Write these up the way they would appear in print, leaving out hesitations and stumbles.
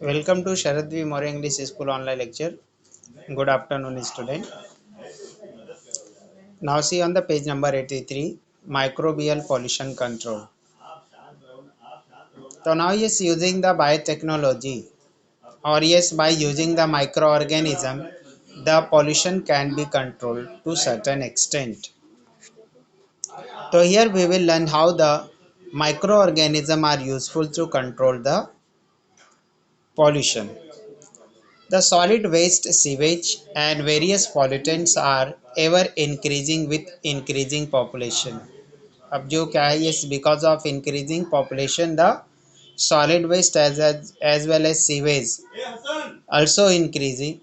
Welcome to Sharad V. More English School online lecture. Good afternoon, student. Now see on the page number 83, microbial pollution control. So now yes, using the biotechnology or yes, by using the microorganism, the pollution can be controlled to certain extent. So here we will learn how the microorganisms are useful to control the pollution. The solid waste, sewage, and various pollutants are ever increasing with increasing population. अब जो क्या है ये because of increasing population the solid waste as well as sewage also increasing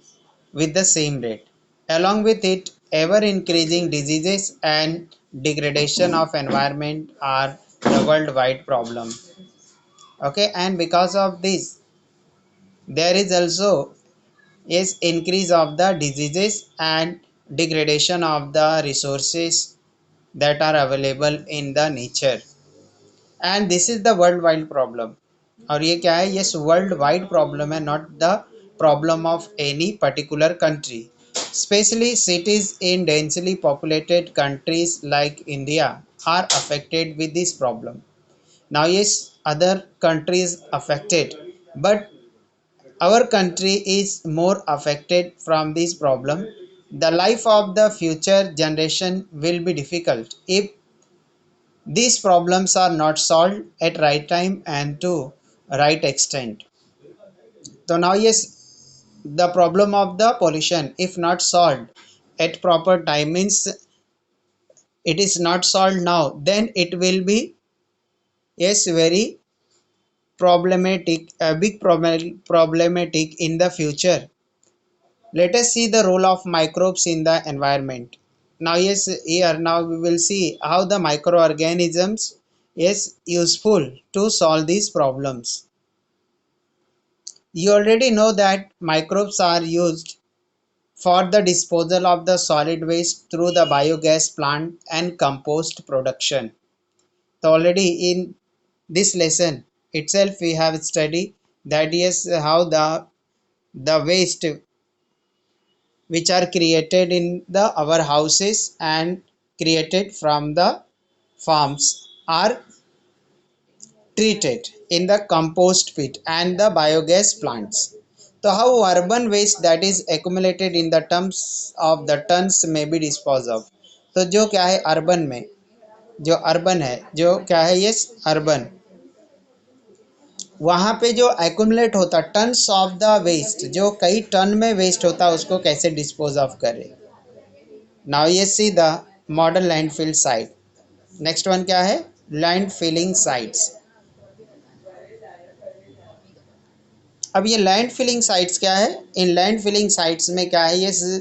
with the same rate. Along with it, ever increasing diseases and degradation of environment are the worldwide problem. Okay, and because of this, there is also is increase of the diseases and degradation of the resources that are available in the nature, and this is the worldwide problem. और ये क्या है, yes, worldwide problem है, not the problem of any particular country. Especially cities in densely populated countries like India are affected with this problem. Now yes, other countries affected, but our country is more affected from this problem. The life of the future generation will be difficult if these problems are not solved at right time and to right extent. So now yes, the problem of the pollution if not solved at proper time means it is not solved now, then it will be yes very problematic, a big problematic in the future. Let us see the role of microbes in the environment. Now yes, here now we will see how the microorganisms is useful to solve these problems. You already know that microbes are used for the disposal of the solid waste through the biogas plant and compost production. So already in this lesson itself we have studied that yes, how the waste which are created in the our houses and created from the farms are treated in the compost pit and the biogas plants. So how urban waste that is accumulated in the terms of the tons may be disposed of. तो जो क्या है urban में, जो urban है, जो क्या है ये अर्बन, वहाँ पे जो एक्यूमुलेट होता टन्स ऑफ द वेस्ट, जो कई टन में वेस्ट होता उसको कैसे डिस्पोज ऑफ करें. नाउ ये see the model landfill site. Next one क्या है, लैंड फिलिंग साइट्स. अब ये लैंड फिलिंग साइट्स क्या है, इन लैंड फिलिंग साइट्स में क्या है, ये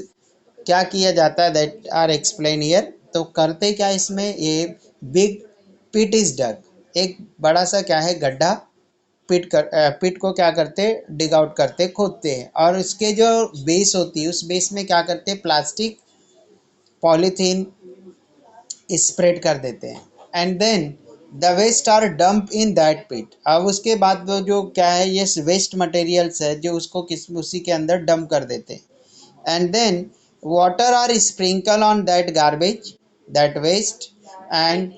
क्या किया जाता है दैट आर एक्सप्लेन हियर. तो करते क्या इसमें, ये बिग पिट इज डग, एक बड़ा सा क्या है गड्ढा, पिट को क्या करते, डिग आउट करते, खोदते हैं, और इसके जो बेस होती है उस बेस में क्या करते, प्लास्टिक पॉलीथीन स्प्रेड कर देते हैं, and then the waste are dump in that pit. अब उसके बाद वो जो क्या है ये वेस्ट मटेरियल्स है जो उसको किस उसी के अंदर डंप कर देते हैं, and then water are sprinkle on that garbage, that waste, and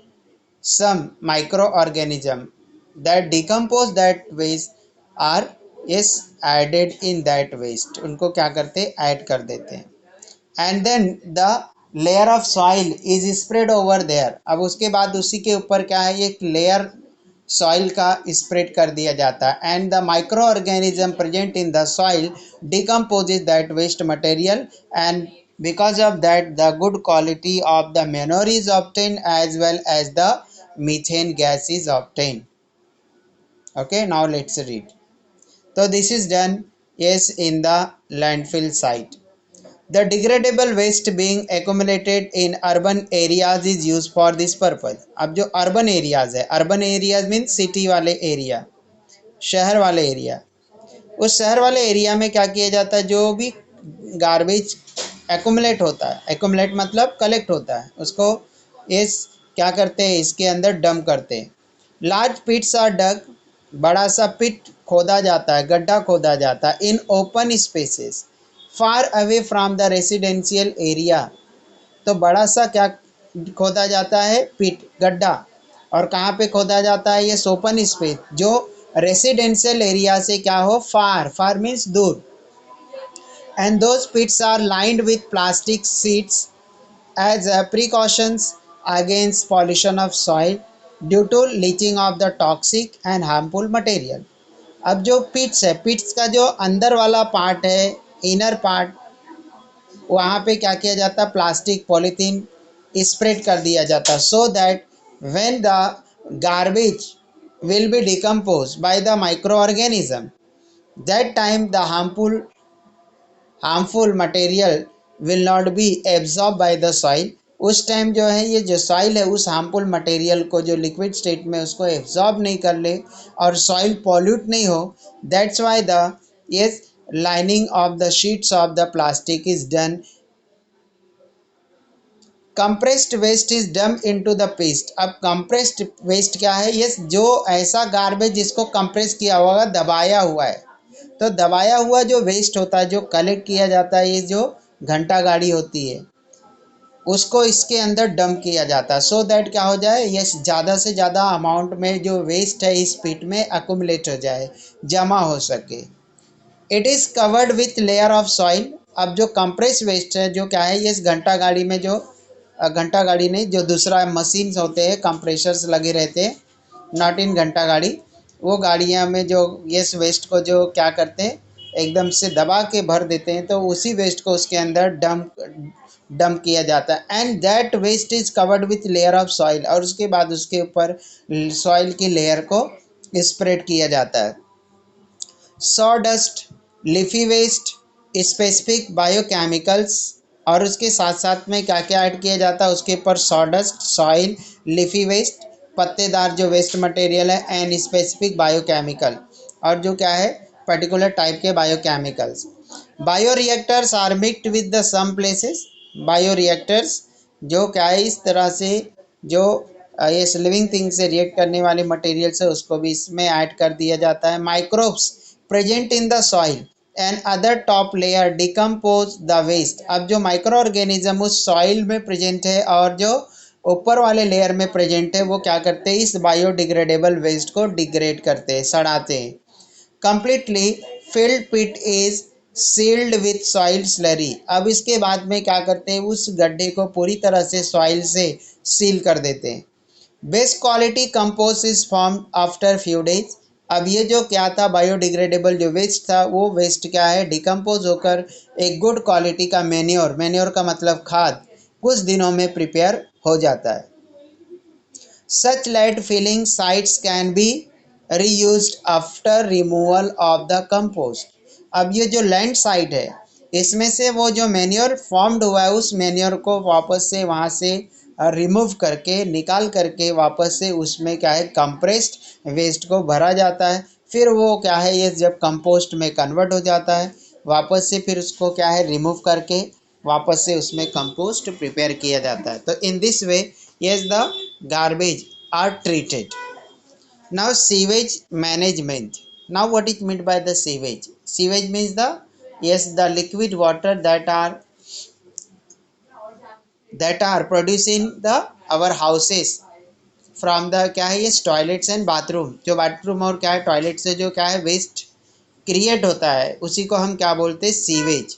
some microorganism that decompose that waste are is added in that waste. उनको क्या करते, ऐड कर देते हैं, and then the layer of soil is spread over there. अब उसके बाद उसी के ऊपर क्या है, एक लेयर सॉइल का स्प्रेड कर दिया जाता है, and the micro organism present in the soil decomposes that waste material, and because of that the good quality of the manure is obtained as well as the methane gas is obtained. Okay, now let's read. So this is done yes in the landfill site. The degradable waste being accumulated in urban areas is used for this purpose. अब जो urban areas है, urban areas means city वाले area, शहर वाले area, उस शहर वाले area में क्या किया जाता है, जो भी गार्बेज एक्यूमुलेट होता है, एक्यूमुलेट मतलब कलेक्ट होता है, उसको इस क्या करते हैं, इसके अंदर डंप करते हैं. लार्ज पिट्स आर डग बड़ा सा पिट खोदा जाता है, गड्ढा खोदा जाता है in open spaces far away from the residential area. तो बड़ा सा क्या खोदा जाता है, पिट, गड्ढा। और कहाँ पे खोदा जाता है, ये ओपन स्पेस जो रेसिडेंशियल एरिया से क्या हो, फार, फार मीन्स दूर। And those pits are lined with plastic sheets as precautions against pollution of soil due to leaching of the toxic and harmful material। अब जो पिट्स है, पिट्स का जो अंदर वाला पार्ट है, इनर पार्ट, वहाँ पे क्या किया जाता है, प्लास्टिक, पॉलीथीन स्प्रेड कर दिया जाता है, so that when the garbage will be decomposed by the microorganism, that time the harmful material will not be absorbed by the soil। उस टाइम जो है ये जो सॉइल है उस हार्मफुल मटेरियल को जो लिक्विड स्टेट में उसको एब्जॉर्ब नहीं कर ले और सॉइल पॉल्यूट नहीं हो। That's why the yes lining of the sheets of the plastic is done. Compressed waste is dump into the पेस्ट। अब कंप्रेस्ड वेस्ट क्या है, यस जो ऐसा गार्बेज जिसको कंप्रेस किया हुआ, दबाया हुआ है, तो दबाया हुआ जो वेस्ट होता है, जो कलेक्ट किया जाता है, ये जो घंटा गाड़ी होती है, उसको इसके अंदर डंप किया जाता है, सो दैट क्या हो जाए, ये ज़्यादा से ज़्यादा अमाउंट में जो वेस्ट है इस पिट में अकुमुलेट हो जाए, जमा हो सके। It is covered with layer of soil. अब जो कंप्रेस वेस्ट है, जो क्या है, ये घंटा गाड़ी में जो घंटा गाड़ी नहीं, जो दूसरा मशीन्स होते हैं, कंप्रेशर्स लगे रहते हैं, नॉट इन घंटा गाड़ी, वो गाड़ियाँ में जो यस वेस्ट को जो क्या करते हैं, एकदम से दबा के भर देते हैं, तो उसी वेस्ट को उसके अंदर डंप किया जाता है। And that waste is covered with layer of soil, और उसके बाद उसके ऊपर सॉइल की लेयर को स्प्रेड किया जाता है। Sawdust, leafy waste, specific biochemicals, और उसके साथ साथ में क्या क्या ऐड किया जाता है उसके ऊपर, सॉडस्ट, सॉइल, लीफी वेस्ट, पत्तेदार जो वेस्ट मटेरियल है, एंड स्पेसिफिक बायोकेमिकल, और जो क्या है, पर्टिकुलर टाइप के biochemicals. Bioreactors are mixed with the some places. Bioreactors जो क्या है, इस तरह से जो ये लिविंग थिंग से रिएक्ट करने वाले मटेरियल है उसको भी इसमें ऐड कर दिया जाता है। Microbes present in the soil and other top layer decompose the waste. अब जो माइक्रो ऑर्गेनिज्म उस सॉइल में प्रेजेंट है और जो ऊपर वाले लेयर में प्रेजेंट है, वो क्या करते हैं, इस बायोडिग्रेडेबल वेस्ट को डिग्रेड करते हैं, सड़ाते हैं। Completely filled pit is sealed with soil slurry. अब इसके बाद में क्या करते हैं, उस गड्ढे को पूरी तरह से सॉइल से सील कर देते हैं। Best quality compost is form after few days. अब ये जो क्या था, बायोडिग्रेडेबल जो वेस्ट था, वो वेस्ट क्या है, डिकम्पोज होकर एक गुड क्वालिटी का मेन्योर, मेन्योर का मतलब खाद, कुछ दिनों में प्रिपेयर हो जाता है। Such lead filling sites can be reused after removal of the compost। अब ये जो लैंड साइट है, इसमें से वो जो मैन्योर फॉर्म्ड हुआ है, उस मैन्योर को वापस से वहाँ से रिमूव करके, निकाल करके वापस से उसमें क्या है, कंप्रेस्ड वेस्ट को भरा जाता है। फिर वो क्या है, ये जब कंपोस्ट में कन्वर्ट हो जाता है, वापस से फिर उसको क्या है, रिमूव करके वापस से उसमें कंपोस्ट प्रिपेयर किया जाता है। तो in this way yes the garbage are treated। Now sewage management। Now what is meant by the sewage? Sewage means the yes the liquid water that are produced in the our houses from the क्या है, ये toilets and bathroom, जो bathroom और क्या है toilet से जो क्या है वेस्ट क्रिएट होता है, उसी को हम क्या बोलते हैं, sewage.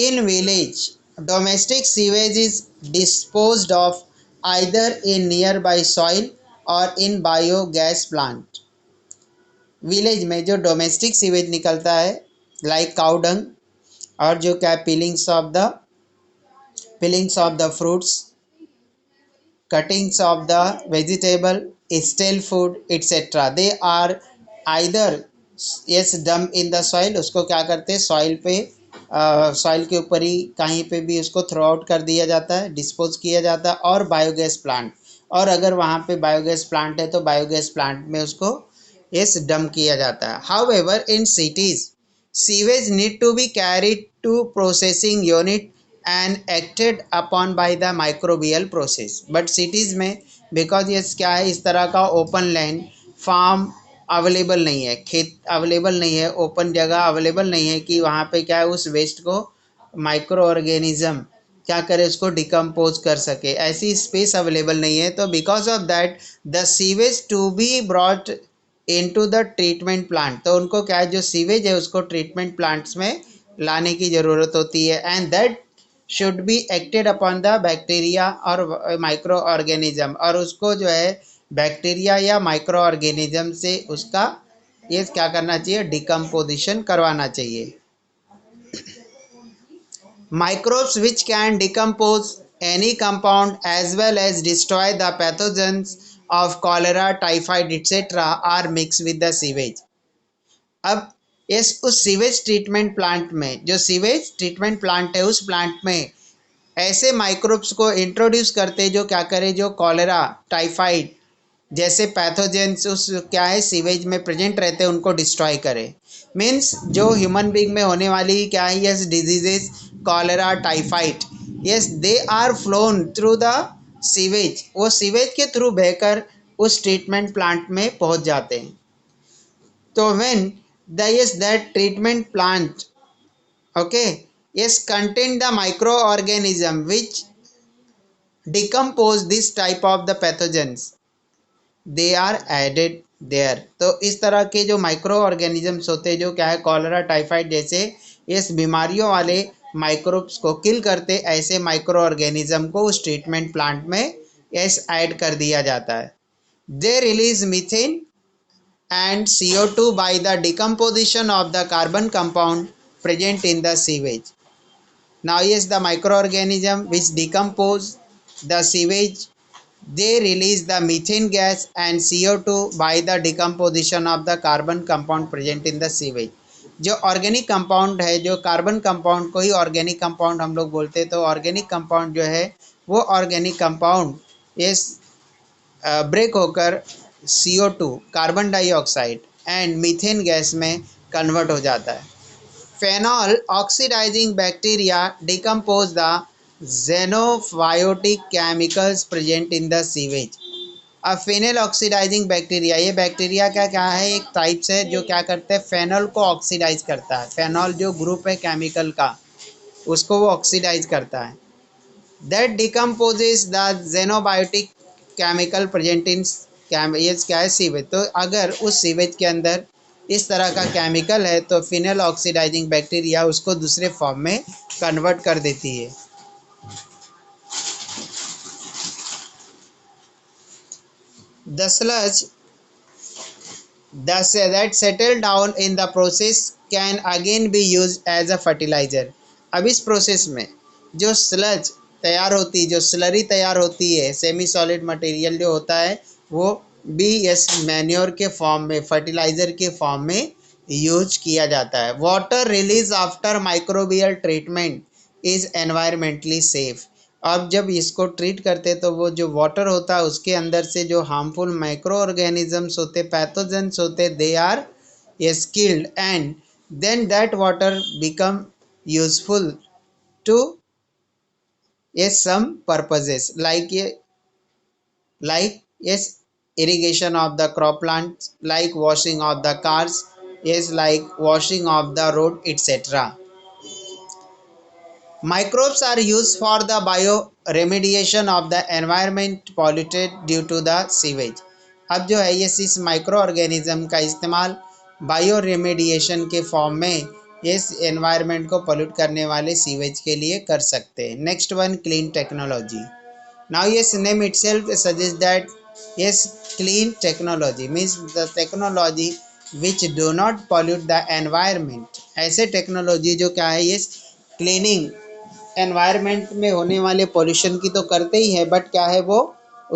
In village, domestic sewage is disposed of either in nearby soil or in biogas plant। Village में जो डोमेस्टिक सीवेज निकलता है, लाइक काउ डंग, और जो क्या peelings of the fruits, cuttings of the vegetable, stale food, etc. They are either yes dump in the soil। उसको क्या करते हैं, सॉइल पे, सॉइल के ऊपर ही कहीं पे भी उसको थ्रो आउट कर दिया जाता है, डिस्पोज किया जाता है, और बायोगैस प्लांट, और अगर वहाँ पे बायोगैस प्लांट है तो बायोगैस प्लांट में उसको yes डंप किया जाता है। However in cities sewage need to be carried to processing unit and acted upon by the microbial process। But cities में बिकॉज ये क्या है, इस तरह का ओपन लैंड, फार्म अवेलेबल नहीं है, खेत अवेलेबल नहीं है, ओपन जगह अवेलेबल नहीं है कि वहाँ पे क्या है उस वेस्ट को माइक्रो ऑर्गेनिज्म क्या करे, उसको डिकम्पोज कर सके, ऐसी स्पेस अवेलेबल नहीं है। तो because of that the sewage to be brought into the treatment plant, तो उनको क्या है जो सीवेज है उसको ट्रीटमेंट प्लांट्स में लाने की ज़रूरत होती है। And that should be acted upon the bacteria और माइक्रो ऑर्गेनिज्म, और उसको जो है बैक्टीरिया या माइक्रो ऑर्गेनिज्म से उसका ये क्या करना चाहिए, डिकम्पोजिशन करवाना चाहिए। Microbes which can decompose any compound as well as destroy the pathogens of cholera, typhoid, etc. are mixed with the sewage. अब इस उस सीवेज ट्रीटमेंट प्लांट में, जो सीवेज ट्रीटमेंट प्लांट है उस प्लांट में ऐसे माइक्रोब्स को इंट्रोड्यूस करते जो क्या करे, जो कॉलेरा, टाइफाइड जैसे पैथोजेंस उस क्या है सीवेज में प्रेजेंट रहते हैं उनको डिस्ट्रॉय करे। मीन्स जो ह्यूमन बींग में होने वाली क्या है yes diseases, cholera, typhoid, yes they are flown through the sewage, वो सीवेज के थ्रू बहकर उस ट्रीटमेंट प्लांट में पहुंच जाते हैं। तो when the yes that treatment plant okay yes contain the micro organism which decompose this type of the pathogens, they are added there. तो इस तरह के जो माइक्रो ऑर्गेनिजम्स होते हैं जो क्या है कॉलरा, टाइफाइड जैसे इस बीमारियों वाले माइक्रोब्स को किल करते, ऐसे माइक्रो ऑर्गेनिज्म को उस ट्रीटमेंट प्लांट में एस ऐड कर दिया जाता है। They release methane and CO2 by the decomposition of the carbon compound present in the sewage. Now yes, the microorganism which decompose the sewage, they release the methane gas and CO2 by the decomposition of the carbon compound present in the sewage. जो organic compound है, जो carbon compound को ही organic compound हम लोग बोलते हैं, तो organic compound जो है वो ऑर्गेनिक कंपाउंड इस ब्रेक होकर CO2 carbon dioxide and methane gas में कन्वर्ट हो जाता है। Phenol oxidizing bacteria decompose the xenobiotic chemicals present in the sewage. अब फेनल ऑक्सीडाइजिंग बैक्टीरिया, ये बैक्टीरिया का क्या है एक टाइप्स है जो क्या करते हैं फेनॉल को ऑक्सीडाइज करता है। फेनॉल जो ग्रुप है केमिकल का उसको वो ऑक्सीडाइज करता है। That decomposes the xenobiotic chemical present in ये क्या है सीवेज। तो अगर उस सीवेज के अंदर इस तरह का केमिकल है तो फिनल ऑक्सीडाइजिंग बैक्टीरिया उसको दूसरे फॉर्म में कन्वर्ट कर देती है। The sludge that settle down in the process can again be used as a fertilizer. अब इस प्रोसेस में जो स्लज तैयार होती, जो स्लरी तैयार होती है, सेमी सॉलिड मटेरियल जो होता है वो भी एस मैन्योर के फॉर्म में, फर्टिलाइज़र के फॉर्म में यूज किया जाता है। Water release after microbial treatment is environmentally safe. अब जब इसको ट्रीट करते तो वो जो वाटर होता है उसके अंदर से जो हार्मफुल माइक्रो ऑर्गेनिजम्स होते, पैथोजेंस होते, they are killed and then that water become useful to some purposes like yes irrigation of the crop plants, like washing of the cars, yes like washing of the road, etc. Microbes are used for the bioremediation of the environment polluted due to the sewage. अब जो है ये इस micro organism का इस्तेमाल bio remediation के form में इस एनवायरनमेंट को पोल्यूट करने वाले सीवेज के लिए कर सकते हैं। Next one clean technology. Now yes, name itself suggests that yes, clean technology means the technology which do not pollute the environment. ऐसे टेक्नोलॉजी जो क्या है ये क्लीनिंग एनवायरनमेंट में होने वाले पोल्यूशन की तो करते ही है, बट क्या है वो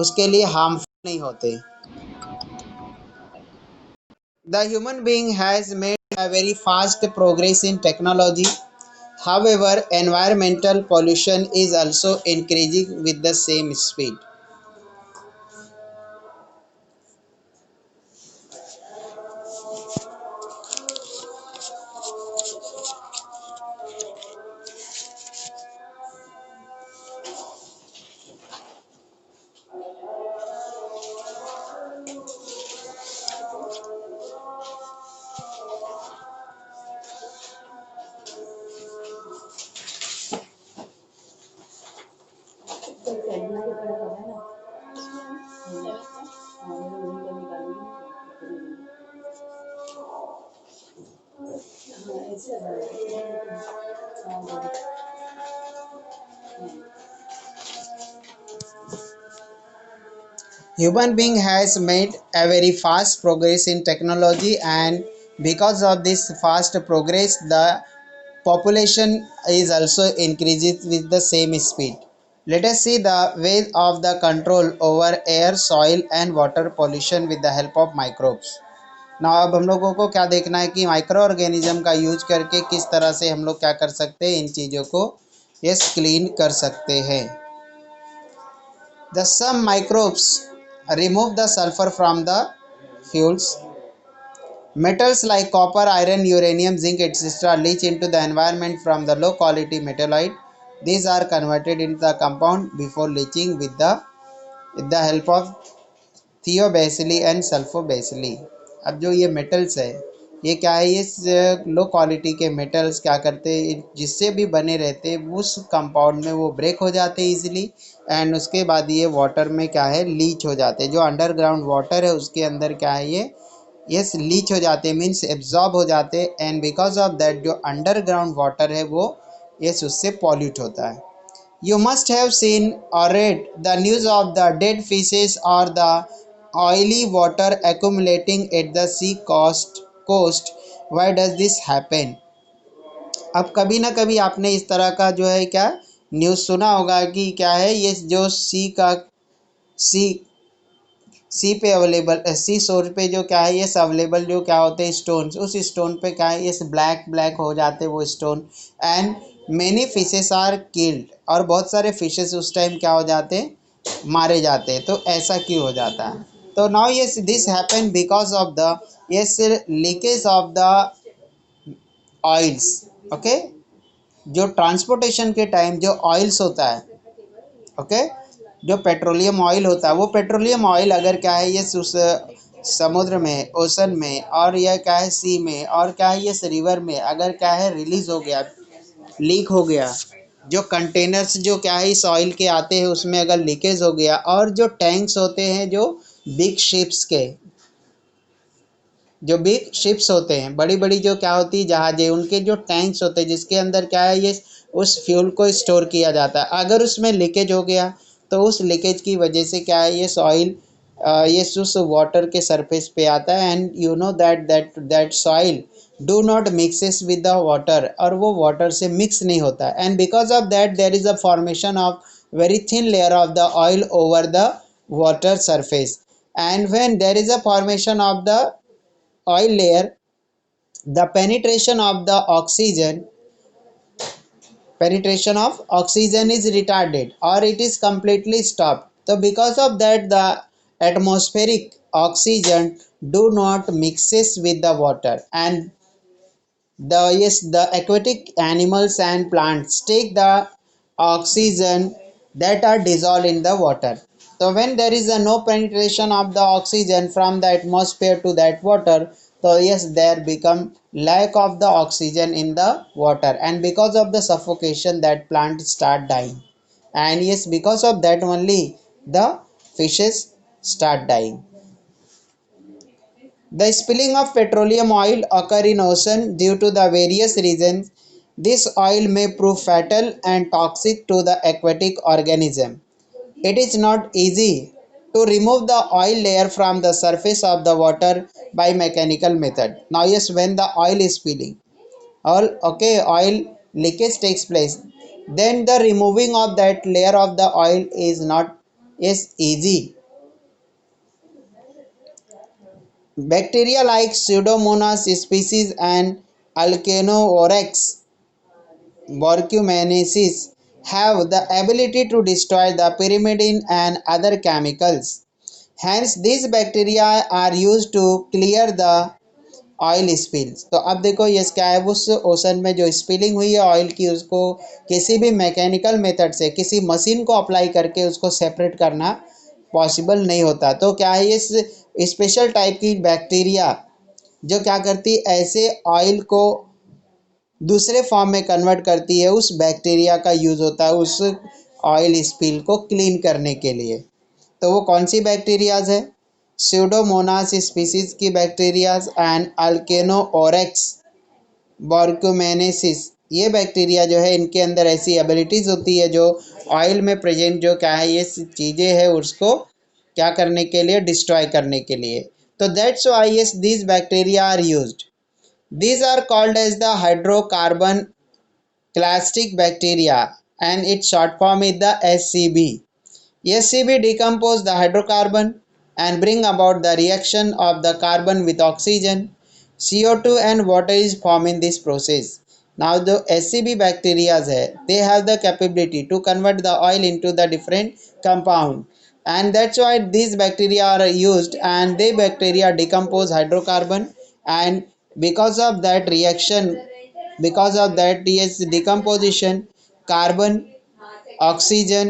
उसके लिए हार्मफुल नहीं होते। The human being has made a very fast progress in technology. However, environmental pollution is also increasing with the same speed. Human being has made a very fast progress in technology, and because of this fast progress the population is also increasing with the same speed. Let us see the way of the control over air, soil and water pollution with the help of microbes. ना अब हम लोगों को क्या देखना है कि micro organism का यूज करके किस तरह से हम लोग क्या कर सकते हैं, इन चीज़ों को यस क्लीन कर सकते हैं. The some microbes remove the sulfur from the fuels. Metals like copper, iron, uranium, zinc, etc. leach into the environment from the low quality metalloid. These are converted into the compound before leaching with the help of thiobacilli and sulphobacilli. अब जो ये metals है, ये क्या है, ये low quality के metals क्या करते हैं, जिससे भी बने रहते हैं उस कंपाउंड में वो ब्रेक हो जाते हैं इजीली, एंड उसके बाद ये वाटर में क्या है लीच हो जाते हैं. जो अंडरग्राउंड वाटर है उसके अंदर क्या है ये यस लीच हो जाते हैं, मीन्स एब्जॉर्ब हो जाते हैं, एंड बिकॉज ऑफ दैट जो अंडरग्राउंड वाटर है वो यस उससे पॉल्यूट होता है. You must have seen or read the news of the dead fishes or the oily water accumulating at the coast. Why does this happen? अब कभी ना कभी आपने इस तरह का जो है क्या न्यूज़ सुना होगा कि क्या है ये जो सी सी पे अवेलेबल सी शोर पे जो क्या है ये अवेलेबल जो क्या होते हैं स्टोन्स, उस स्टोन पे क्या है ये ब्लैक ब्लैक हो जाते हैं वो stone, and many fishes are killed, और बहुत सारे फिशेस उस टाइम क्या हो जाते हैं मारे जाते हैं. तो ऐसा क्यों हो जाता है? तो now yes this happen because of the yes leakage of the oils. Okay, जो ट्रांसपोर्टेशन के टाइम जो ऑयल्स होता है, ओके, जो पेट्रोलियम ऑयल होता है वो पेट्रोलियम ऑयल अगर क्या है ये उस समुद्र में, ओशन में, और यह क्या है सी में, और क्या है ये रिवर में अगर क्या है रिलीज हो गया, लीक हो गया, जो कंटेनर्स जो क्या है इस ऑयल के आते हैं उसमें अगर लीकेज हो गया, और जो टैंक्स होते हैं जो बिग शिप्स के, जो बिग शिप्स होते हैं, बड़ी बड़ी जो क्या होती है जहाज़ें, उनके जो टैंक्स होते हैं जिसके अंदर क्या है ये उस फ्यूल को स्टोर किया जाता है, अगर उसमें लीकेज हो गया तो उस लीकेज की वजह से क्या है ये सॉइल ये उस वाटर के सरफेस पे आता है, and you know that soil do not mixes with the water, और वो वाटर से मिक्स नहीं होता, and because of that there is a formation of very thin layer of the oil over the water surface, and when there is a formation of the oil layer, the penetration of oxygen is retarded or it is completely stopped. So because of that the atmospheric oxygen do not mixes with the water, and the aquatic animals and plants take the oxygen that are dissolved in the water. So when there is a no penetration of the oxygen from the atmosphere to that water, so yes there become lack of the oxygen in the water, and because of the suffocation that plant start dying, and yes because of that only the fishes start dying. The spilling of petroleum oil occur in ocean due to the various reasons. This oil may prove fatal and toxic to the aquatic organism. It is not easy to remove the oil layer from the surface of the water by mechanical method. Now yes, when the oil is spilling, oil leakage takes place, then the removing of that layer of the oil is not easy. Bacteria like Pseudomonas species and Alkanovorax borcumensis have the ability to destroy the pyrimidine and other chemicals. Hence, these bacteria are used to clear the oil spills. तो अब देखो ये क्या है, उस ocean में जो spilling हुई है ऑयल की उसको किसी भी मैकेनिकल मेथड से किसी मशीन को अप्लाई करके उसको सेपरेट करना पॉसिबल नहीं होता. तो क्या है ये स्पेशल टाइप की बैक्टीरिया जो क्या करती है ऐसे ऑयल को दूसरे फॉर्म में कन्वर्ट करती है, उस बैक्टीरिया का यूज़ होता है उस ऑयल स्पिल को क्लीन करने के लिए। तो वो कौन सी बैक्टीरियाज है? स्यूडोमोनास स्पीसीज की बैक्टीरियाज एंड अल्केनो ओरेक्स बॉर्क्यूमेनेसिस, ये बैक्टीरिया जो है इनके अंदर ऐसी एबिलिटीज़ होती है जो ऑयल में प्रेजेंट जो क्या है ये चीज़ें है उसको क्या करने के लिए, डिस्ट्रॉय करने के लिए। तो that's why yes these bacteria are used. These are called as the hydrocarbon clastic bacteria and its short form is the SCB. SCB decompose the hydrocarbon and bring about the reaction of the carbon with oxygen, CO2 and water is formed in this process. Now the SCB bacteria they have the capability to convert the oil into the different compound, and that's why these bacteria are used and they bacteria decompose hydrocarbon, and because of that reaction, because of that yes decomposition, carbon, oxygen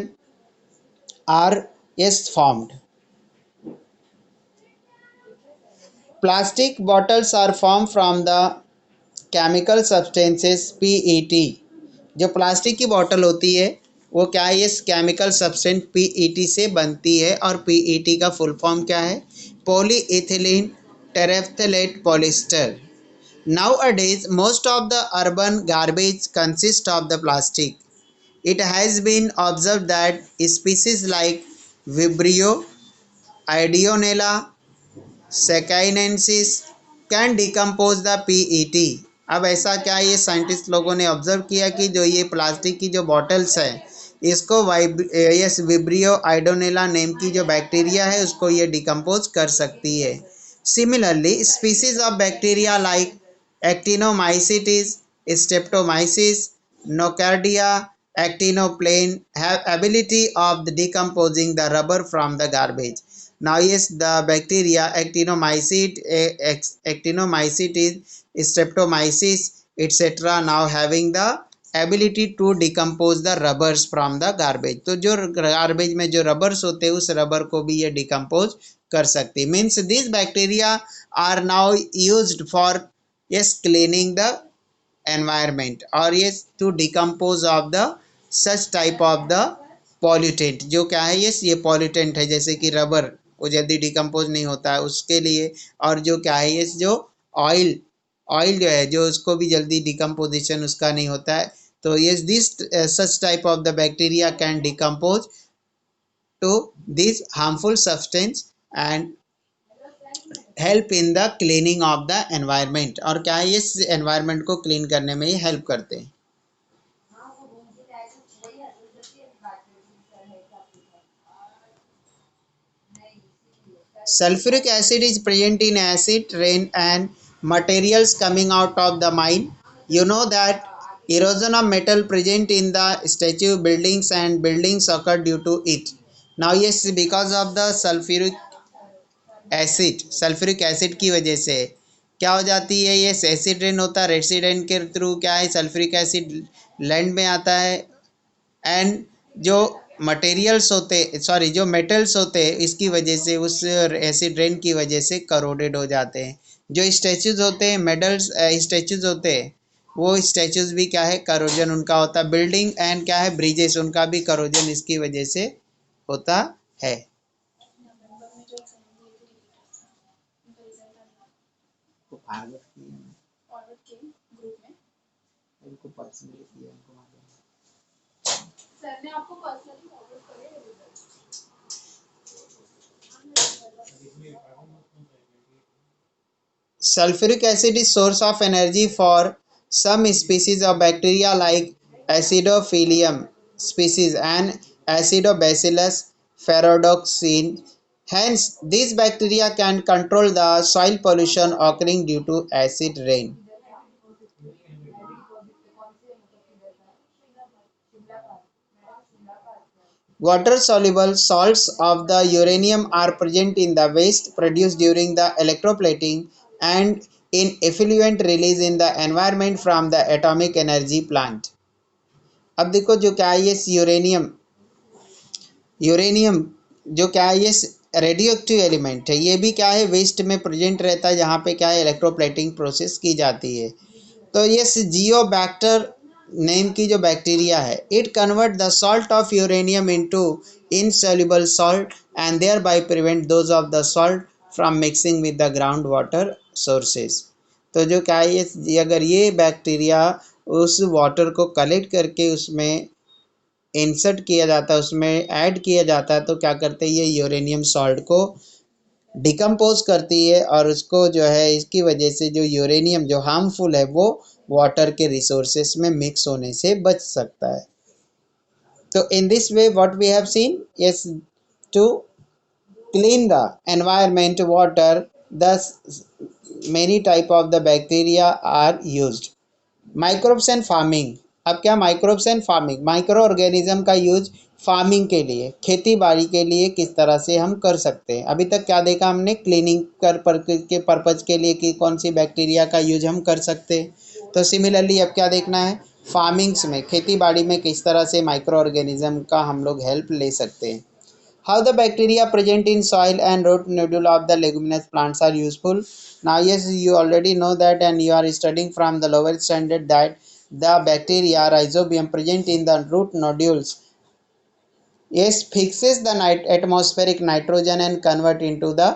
are yes formed. Plastic bottles are formed from the chemical substances PET. जो plastic की बोतल होती है वो क्या है, इस chemical substance PET से बनती है, और PET का फुल फॉर्म क्या है? Polyethylene terephthalate polyester. Nowadays, most of the urban garbage consists of the plastic. It has been observed that species like Vibrio, Ideonella, Sacchinensis can decompose the PET. अब ऐसा क्या है, ये साइंटिस्ट लोगों ने ऑब्जर्व किया कि जो ये प्लास्टिक की जो बॉटल्स है इसको यस विब्रियो आइडोनेला नेम की जो बैक्टीरिया है उसको ये डिकम्पोज कर सकती है. Similarly species of bacteria like actinomycetes, streptomyces, nocardia, actinoplane have ability of the decomposing the rubber from the garbage. Now yes, the bacteria actinomycetes, streptomyces etc now having the ability to decompose the rubbers from the garbage. तो जो garbage में जो rubbers होते हैं उस rubber को भी ये डिकम्पोज कर सकती है. Means this bacteria are now used for yes cleaning the environment or yes to decompose of the such type of the pollutant. जो क्या है yes ये pollutant है जैसे कि रबर वो जल्दी डिकम्पोज नहीं होता है उसके लिए, और जो क्या है yes जो ऑयल ऑयल जो है जो उसको भी जल्दी डिकम्पोजिशन उसका नहीं होता है. तो yes this such type of the bacteria can decompose to this harmful substance and help in the cleaning of the environment. और क्या है इस एनवायरनमेंट को क्लीन करने में ही हेल्प करते हैं. Sulfuric acid is present in acid rain and materials coming out of the mine. You know that erosion of metal present in the statue buildings and buildings occur due to it. Now yes, because of the sulphuric acid की वजह से क्या हो जाती है, ये acid rain होता है, रेसिडेंट के थ्रू क्या है सल्फ्यूरिक एसिड लैंड में आता है, एंड जो मटेरियल्स होते सॉरी जो मेटल्स होते हैं इसकी वजह से उस एसिड रेन की वजह से करोडेड हो जाते हैं. जो स्टैचूज होते हैं मेडल्स स्टैचूज होते हैं वो स्टैचूज भी क्या है करोजन उनका होता है. बिल्डिंग एंड क्या है ब्रिजेस उनका भी करोजन इसकी वजह से होता है. उनको पर्सनली किया उनको मालूम सर ने आपको पर्सनली फॉरवर्ड करे result. Sulfuric acid is source of energy for some species of bacteria like Acidophilium species and Acidobacillus ferredoxin. Hence, these bacteria can control the soil pollution occurring due to acid rain. Water-soluble salts of the uranium are present in the waste produced during the electroplating and in effluent release in the environment from the atomic energy plant. अब देखो जो क्या है ये uranium जो क्या है ये रेडियो एक्टिव एलिमेंट है, ये भी क्या है वेस्ट में प्रेजेंट रहता है जहाँ पे क्या है इलेक्ट्रोप्लेटिंग प्रोसेस की जाती है. तो ये जियोबैक्टर नेम की जो बैक्टीरिया है, it convert the salt of uranium into insoluble salt and thereby prevent those of the salt from mixing with the ground water sources. तो जो क्या है, ये अगर ये बैक्टीरिया उस वाटर को कलेक्ट करके उसमें इंसर्ट किया जाता है, उसमें ऐड किया जाता है, तो क्या करते हैं, ये यूरेनियम सॉल्ट को डिकम्पोज करती है और उसको जो है इसकी वजह से जो यूरेनियम जो हार्मफुल है वो वाटर के रिसोर्सेस में मिक्स होने से बच सकता है। तो in this way what we have seen is to clean the environment water, thus many type of the bacteria are used। Microbes and farming. अब क्या microbes and farming, micro organism का यूज फार्मिंग के लिए, खेती बाड़ी के लिए किस तरह से हम कर सकते हैं। अभी तक क्या देखा हमने, क्लीनिंग के पर्पज के लिए कि कौन सी बैक्टीरिया का यूज हम कर सकते हैं। तो सिमिलरली अब क्या देखना है, फार्मिंग्स में, खेती बाड़ी में किस तरह से माइक्रो ऑर्गेनिज्म का हम लोग हेल्प ले सकते हैं। How the bacteria present in soil and root nodule of the leguminous plants are useful. Now yes, you already know that and you are studying from the lower standard that the bacteria rhizobium present in the root nodules, yes, fixes the atmospheric nitrogen and convert into the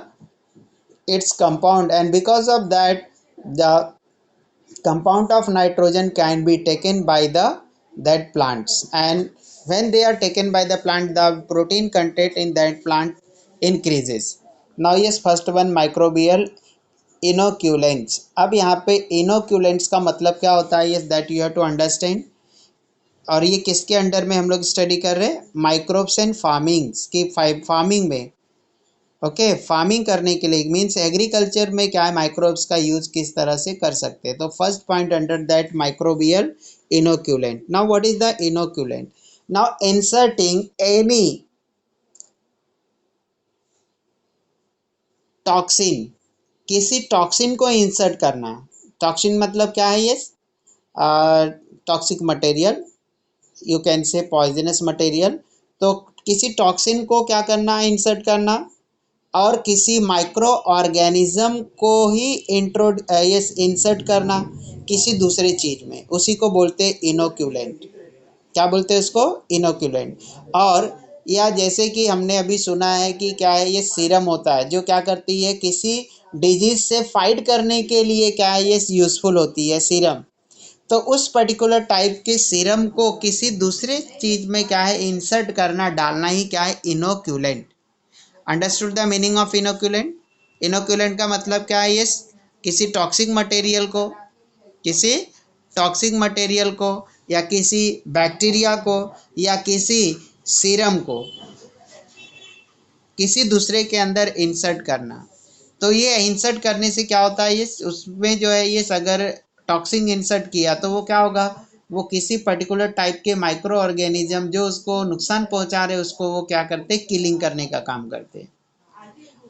its compound, and because of that the compound of nitrogen can be taken by the that plants, and when they are taken by the plant the protein content in that plant increases। now yes, first one microbial inoculants। अब यहाँ पे inoculants का मतलब क्या होता है, yes that you have to understand। और ये किसके अंडर में हम लोग स्टडी कर रहे हैं, माइक्रोब्स एंड फार्मिंग्स की फार्मिंग में। ओके, फार्मिंग करने के लिए मीन्स एग्रीकल्चर में क्या है, माइक्रोब्स का यूज किस तरह से कर सकते हैं। तो first point under that microbial inoculant. Now what is the inoculant, now inserting any toxin, किसी टॉक्सिन को इंसर्ट करना। टॉक्सिन मतलब क्या है, ये toxic material, you can say poisonous material. तो किसी टॉक्सिन को क्या करना, इंसर्ट करना, और किसी माइक्रो ऑर्गेनिज्म को ही इंसर्ट करना किसी दूसरे चीज में, उसी को बोलते हैं इनोक्यूलेंट। क्या बोलते हैं उसको, इनोक्यूलेंट। और या जैसे कि हमने अभी सुना है कि क्या है, ये सीरम होता है जो क्या करती है, किसी डिजीज से फाइट करने के लिए क्या है, ये यूजफुल होती है सीरम। तो उस पर्टिकुलर टाइप के सीरम को किसी दूसरे चीज में क्या है, इंसर्ट करना, डालना ही क्या है, inoculant. Understood the meaning of inoculant. Inoculant का मतलब क्या है, ये किसी टॉक्सिक मटेरियल को, किसी टॉक्सिक मटेरियल को या किसी बैक्टीरिया को या किसी सीरम को किसी दूसरे के अंदर इंसर्ट करना। तो ये इंसर्ट करने से क्या होता है, ये उसमें जो है, ये अगर टॉक्सिन इंसर्ट किया तो वो क्या होगा, वो किसी पर्टिकुलर टाइप के माइक्रो ऑर्गेनिज्म जो उसको नुकसान पहुंचा रहे उसको वो क्या करते, किलिंग करने का काम करते हैं।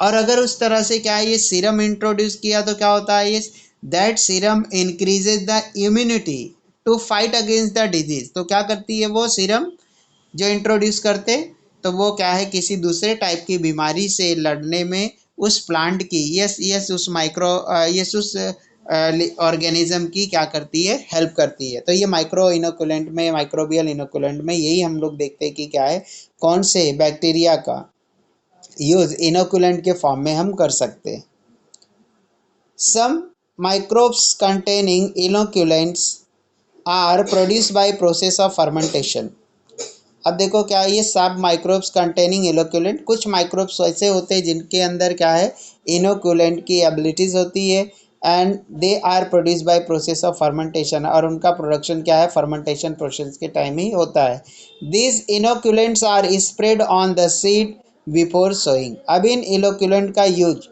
और अगर उस तरह से क्या है, ये सीरम इंट्रोड्यूस किया तो क्या होता है, ये that serum increases the immunity to fight against the disease. तो क्या करती है वो सीरम जो इंट्रोड्यूस करते, तो वो क्या है, किसी दूसरे टाइप की बीमारी से लड़ने में उस प्लांट की, यस यस उस माइक्रो यस उस ऑर्गेनिज्म की क्या करती है, हेल्प करती है। तो ये माइक्रो इनोकुलेंट में, माइक्रोबियल इनोकुलेंट में यही हम लोग देखते हैं कि क्या है, कौन से बैक्टीरिया का यूज इनोकुलेंट के फॉर्म में हम कर सकते हैं। Some microbes containing inoculants are produced by process of fermentation. अब देखो क्या है, ये सब माइक्रोब्स कंटेनिंग इनोकुलेंट, कुछ माइक्रोब्स ऐसे होते हैं जिनके अंदर क्या है, इनोकुलेंट की एबिलिटीज होती है and they are produced by process of fermentation, और उनका प्रोडक्शन क्या है, फर्मेंटेशन प्रोसेस के टाइम ही होता है। These inoculants are spread on the seed before sowing. अब इन इनोकुलेंट का यूज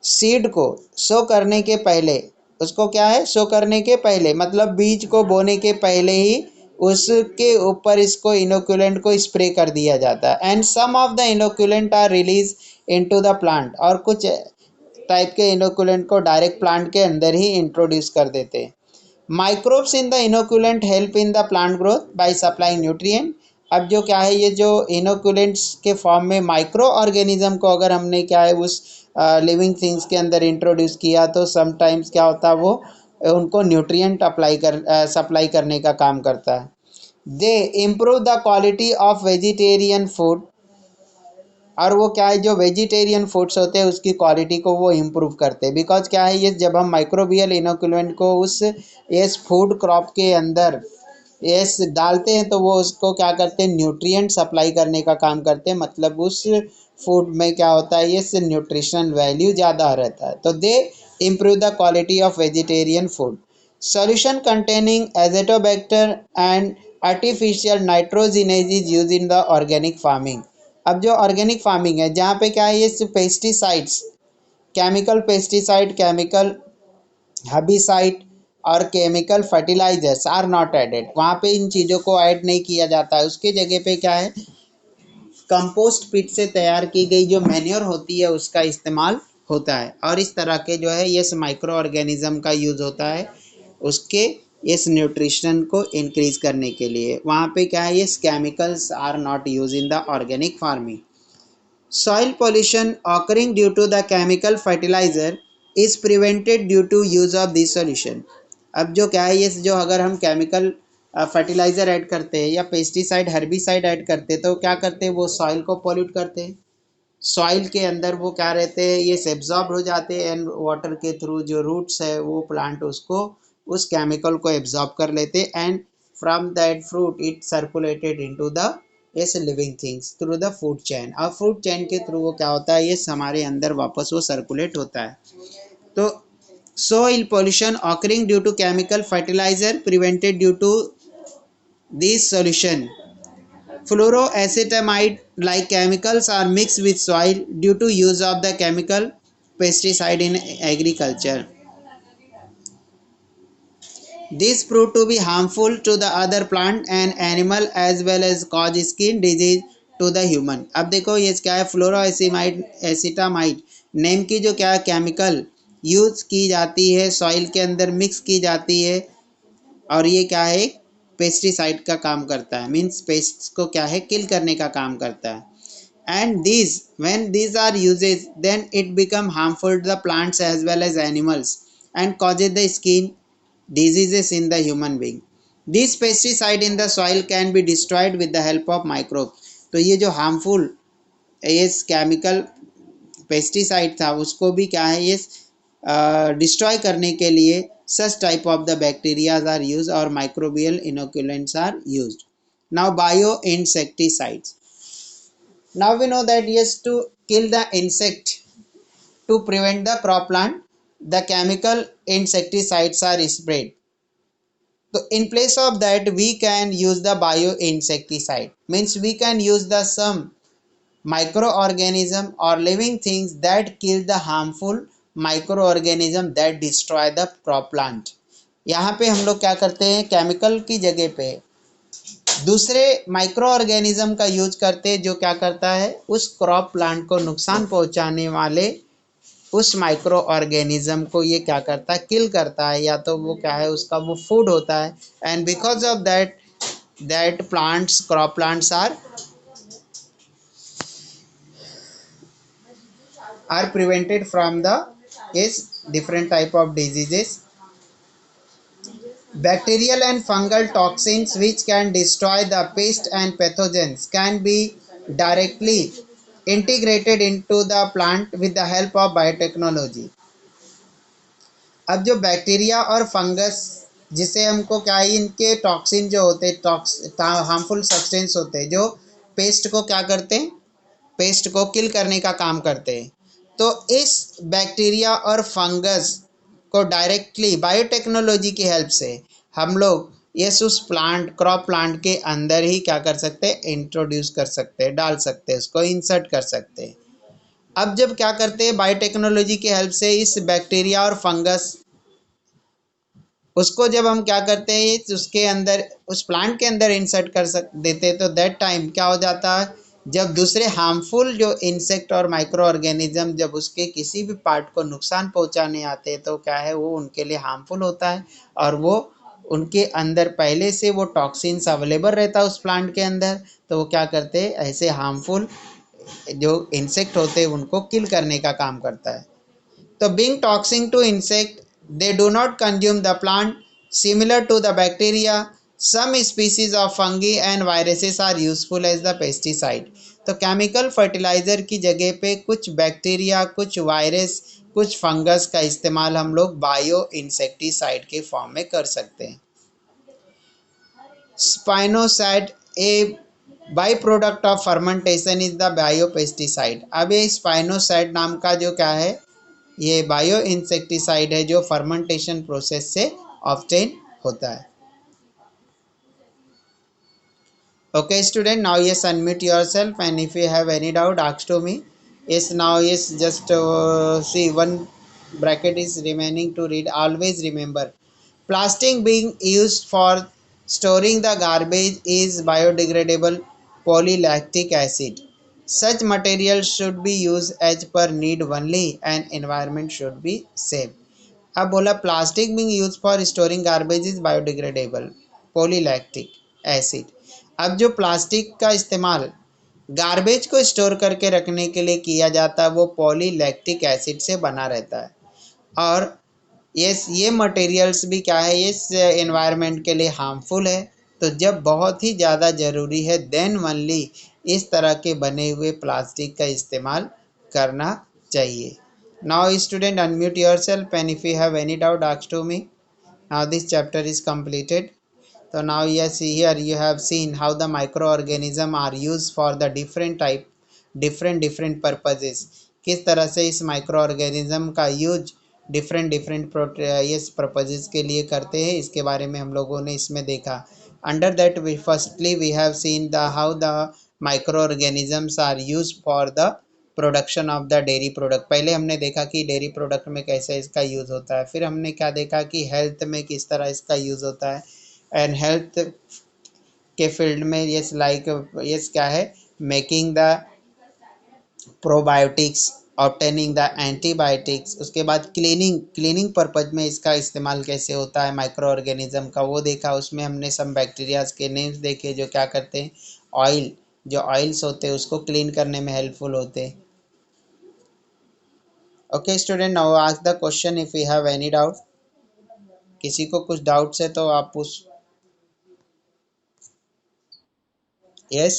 सीड को सो करने के पहले, उसको क्या है, सो करने के पहले मतलब बीज को बोने के पहले ही उसके ऊपर इसको इनोकुलेंट को स्प्रे कर दिया जाता है। And some of the inoculant are release into the plant, और कुछ टाइप के इनोकुलेंट को डायरेक्ट प्लांट के अंदर ही इंट्रोड्यूस कर देते हैं। Microbes in the inoculant help in the plant growth by supplying nutrient. अब जो क्या है, ये जो इनोकुलेंट्स के फॉर्म में माइक्रो ऑर्गेनिज्म को अगर हमने क्या है उस लिविंग थिंग्स के अंदर इंट्रोड्यूस किया तो समटाइम्स क्या होता है, वो उनको न्यूट्रिएंट सप्लाई करने का काम करता है। दे improve the quality of vegetarian food, और वो क्या है, जो वेजिटेरियन फूड्स होते हैं उसकी क्वालिटी को वो इम्प्रूव करते हैं। बिकॉज क्या है, ये जब हम माइक्रोबियल इनोकुलेंट को उस इस फूड क्रॉप के अंदर यस डालते हैं तो वो उसको क्या करते हैं, न्यूट्रिएंट सप्लाई करने का काम करते हैं। मतलब उस फूड में क्या होता है, ये न्यूट्रिशनल वैल्यू ज़्यादा रहता है। तो दे improve the quality of vegetarian food. Solution containing Azotobacter and artificial nitrogenase is use in the organic farming. अब जो ऑर्गेनिक फार्मिंग है जहाँ पे क्या है, ये pesticides, chemical pesticide, chemical herbicide और chemical fertilizers are not added, वहाँ पे इन चीज़ों को ऐड नहीं किया जाता है। उसके जगह पे क्या है, कंपोस्ट पिट से तैयार की गई जो मैन्योर होती है उसका इस्तेमाल होता है। और इस तरह के जो है ये माइक्रो ऑर्गेनिज्म का यूज़ होता है उसके इस न्यूट्रिशन को इंक्रीज करने के लिए। वहाँ पे क्या है, ये chemicals are not use in the organic farming. Soil pollution occurring due to the chemical fertilizer is prevented due to use of this solution। अब जो क्या है, ये जो अगर हम केमिकल फर्टिलाइज़र ऐड करते हैं या पेस्टिसाइड हर्बिसाइड ऐड करते हैं तो क्या करते हैं, वो सॉइल को पोल्यूट करते हैं। सॉइल के अंदर वो क्या रहते हैं, ये एब्जॉर्ब हो जाते हैं एंड वाटर के थ्रू जो रूट्स है वो प्लांट उसको उस केमिकल को एब्जॉर्ब कर लेते हैं and from that fruit it circulated into the yes living things through the food chain. और फूड चेन के थ्रू वो क्या होता है, ये हमारे अंदर वापस वो सर्कुलेट होता है। तो soil pollution occurring due to chemical fertilizer prevented due to this solution। Fluoroacetamide like chemicals are mixed with soil due to use of the chemical pesticide in agriculture। This proved to be harmful to the other plant and animal as well as cause skin disease to the human। अब देखो ये क्या है, फ्लोरोएसिमाइड acetamide name की जो क्या chemical use की जाती है, सॉइल के अंदर मिक्स की जाती है और ये क्या है, पेस्टिसाइड का काम करता है। मीन्स पेस्ट को क्या है, किल करने का काम करता है। And these when these are used then it become harmful to the plants as well as animals and causes the skin diseases in the human being। These pesticide in the soil can be destroyed with the help of microbes। तो ये जो harmful इस chemical pesticide था उसको भी क्या है, ये डिस्ट्रॉय करने के लिए such type of the bacterias are used or microbial inoculants are used। Now bio insecticides। Now we know that yes, to kill the insect, to prevent the crop plant, the chemical insecticides are sprayed। So in place of that we can use the bio insecticide, means we can use the some microorganism or living things that kill the harmful microorganism that destroy the crop plant। यहाँ पे हम लोग क्या करते हैं, chemical की जगह पे दूसरे माइक्रो ऑर्गेनिज्म का यूज करते जो क्या करता है, उस क्रॉप प्लांट को नुकसान पहुंचाने वाले उस माइक्रो ऑर्गेनिज्म को ये क्या करता है, किल करता है, या तो वो क्या है उसका वो फूड होता है। And because of that plants crop plants are prevented from the इस different type of diseases. Bacterial and fungal toxins which can destroy the pest and pathogens can be directly integrated into the plant with the help of biotechnology। अब जो bacteria और fungus जिसे हमको क्या है, इनके toxin जो होते हैं हार्मफुल सब्सटेंस होते हैं जो पेस्ट को क्या करते हैं, पेस्ट को किल करने का काम करते हैं। तो इस बैक्टीरिया और फंगस को डायरेक्टली बायोटेक्नोलॉजी की हेल्प से हम लोग यस उस प्लांट क्रॉप प्लांट के अंदर ही क्या कर सकते हैं, इंट्रोड्यूस कर सकते हैं, डाल सकते हैं, उसको इंसर्ट कर सकते हैं। अब जब क्या करते हैं, बायोटेक्नोलॉजी की हेल्प से इस बैक्टीरिया और फंगस उसको जब हम क्या करते हैं उसके अंदर उस प्लांट के अंदर इंसर्ट देते हैं तो दैट टाइम क्या हो जाता है, जब दूसरे हार्मफुल जो इंसेक्ट और माइक्रो ऑर्गेनिज्म जब उसके किसी भी पार्ट को नुकसान पहुंचाने आते हैं तो क्या है वो उनके लिए हार्मफुल होता है और वो उनके अंदर पहले से वो टॉक्सिन्स अवेलेबल रहता है उस प्लांट के अंदर, तो वो क्या करते हैं ऐसे हार्मफुल जो इंसेक्ट होते हैं उनको किल करने का काम करता है। तो being toxic to insect They do not consume the plant. Similar to the bacteria, some species of fungi and viruses are useful as the pesticide. तो केमिकल फर्टिलाइजर की जगह पे कुछ बैक्टीरिया, कुछ वायरस, कुछ फंगस का इस्तेमाल हम लोग बायो इंसेक्टिसाइड के फॉर्म में कर सकते हैं. Spinosad a by product of fermentation is the biopesticide. अब ये स्पाइनोसाइड नाम का जो क्या है, ये बायो इंसेक्टिसाइड है जो फर्मेंटेशन प्रोसेस से ऑब्टेन होता है. Okay, student, now yes, unmute yourself, and if you have any doubt, ask to me. Yes, now yes, just see one bracket is remaining to read. Always remember, plastic being used for storing the garbage is biodegradable polylactic acid. Such materials should be used as per need only, and environment should be safe. अब बोला plastic being use for storing garbage is biodegradable polylactic acid. अब जो plastic का इस्तेमाल garbage को store करके रखने के लिए किया जाता है वो पॉलीलैक्टिक एसिड से बना रहता है. और ये मटेरियल्स भी क्या है, ये एनवायरनमेंट के लिए हार्मफुल है. तो जब बहुत ही ज़्यादा ज़रूरी है देन ओनली इस तरह के बने हुए प्लास्टिक का इस्तेमाल करना चाहिए. Now student unmute yourself and if you have any doubt ask to me. Now this chapter is completed. So now yes, here you have seen how the microorganism are used for the different purposes. किस तरह से इस micro organism का use different yes purposes के लिए करते हैं, इसके बारे में हम लोगों ने इसमें देखा. Under that we firstly we have seen the how the microorganisms are use for the production of the dairy product. पहले हमने देखा कि डेयरी प्रोडक्ट में कैसे इसका यूज़ होता है. फिर हमने क्या देखा कि हेल्थ में किस तरह इसका यूज़ होता है. एंड हेल्थ के फील्ड में यस लाइक यस क्या है, making the probiotics, obtaining the antibiotics. उसके बाद क्लीनिंग पर्पज में इसका इस्तेमाल कैसे होता है माइक्रो ऑर्गेनिज्म का, वो देखा. उसमें हमने सम बैक्टीरियाज के नेम्स देखे जो क्या करते हैं, ऑयल जो ऑयल्स होते हैं उसको क्लीन करने में हेल्पफुल होते हैं. Okay student, now ask the question if you have any doubt. किसी को कुछ डाउट्स है तो आप पूछ. यस.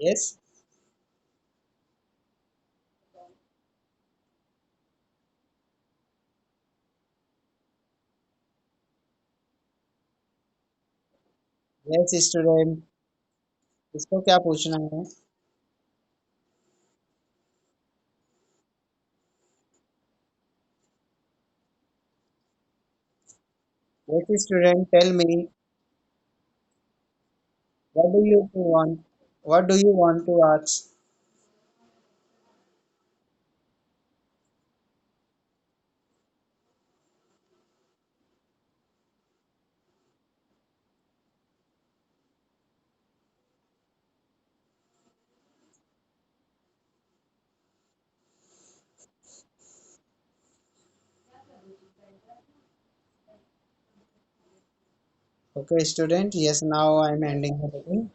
यस. यस स्टूडेंट, इसको क्या पूछना है. Yes, student, tell me, what do you want? What do you want to ask? Okay, student. Yes, now I'm ending the meeting.